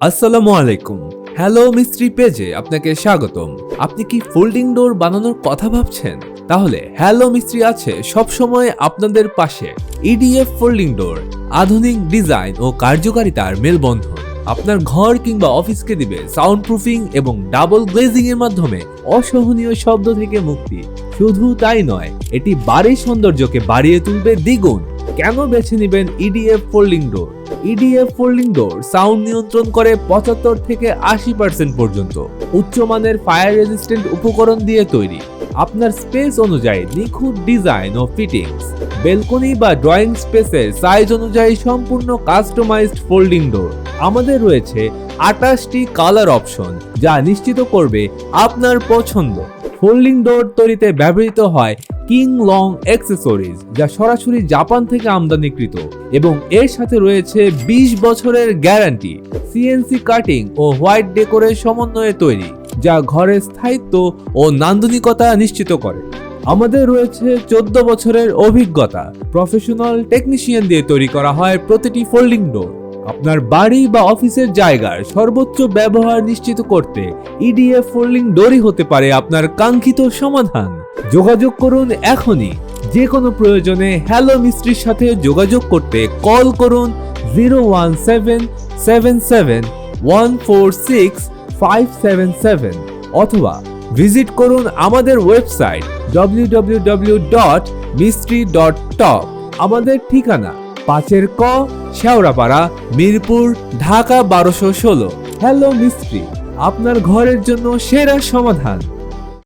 আসসালামু আলাইকুম। হ্যালো মিস্ত্রি পেজে আপনাকে স্বাগতম। আপনি কি ফোল্ডিং ডোর বানানোর কথা ভাবছেন? তাহলে হ্যালো মিস্ত্রি আছে সবসময় আপনাদের পাশে। ইডিএফ ফোল্ডিং ডোর, আধুনিক ডিজাইন ও কার্যকারিতার মেলবন্ধন। আপনার ঘর কিংবা অফিসকে দিবে সাউন্ড প্রুফিং এবং ডাবল গ্লেজিং এর মাধ্যমে অসহনীয় শব্দ থেকে মুক্তি। শুধু তাই নয়, এটি বাড়ির সৌন্দর্যকে বাড়িয়ে তুলবে দ্বিগুণ। কেন বেছে নেবেন ইডিএফ ফোল্ডিং ডোর? ইডিএফ ফোল্ডিং ডোর সাউন্ড নিয়ন্ত্রণ করে 75 থেকে 80% পর্যন্ত। উচ্চমানের ফায়ার রেজিস্ট্যান্ট উপকরণ দিয়ে তৈরি। আপনার স্পেস অনুযায়ী নিখুঁত ডিজাইন ও ফিটিংস। বেলকনি বা ড্রয়িং স্পেসের সাইজ অনুযায়ী সম্পূর্ণ কাস্টমাইজড ফোল্ডিং ডোর। আমাদের রয়েছে 28টি কালার অপশন, যা নিশ্চিত করবে আপনার পছন্দ। ফোল্ডিং ডোর তৈরিতে ব্যবহৃত হয় কিং লং অ্যাক্সেসরিজ, যা সরাসরি জাপান থেকে আমদানিকৃত এবং এর সাথে রয়েছে 20 বছরের গ্যারান্টি। সিএনসি কাটিং ও হোয়াইট ডেকোরের সমন্বয়ে তৈরি, যা ঘরের স্থায়িত্ব ও নান্দনিকতা নিশ্চিত করে। আমাদের রয়েছে 14 বছরের অভিজ্ঞতা। প্রফেশনাল টেকনিশিয়ান দিয়ে তৈরি করা হয় প্রতিটি ফোল্ডিং ডোর। আপনার বাড়ি বা অফিসের জায়গার সর্বোচ্চ ব্যবহার নিশ্চিত করতে ইডিএফ ফোল্ডিং ডোরই হতে পারে আপনার কাঙ্ক্ষিত সমাধান। যোগাযোগ করুন এখনই। যে কোনো প্রয়োজনে হ্যালো মিস্ত্রির সাথে যোগাযোগ করতে কল করুন 01777146577 অথবা ভিজিট করুন আমাদের ওয়েবসাইট www.mistry.top। আমাদের ঠিকানা 5 ক শেওড়াপাড়া, মিরপুর, ঢাকা 1216। হ্যালো মিস্ত্রি, আপনার ঘরের জন্য সেরা সমাধান।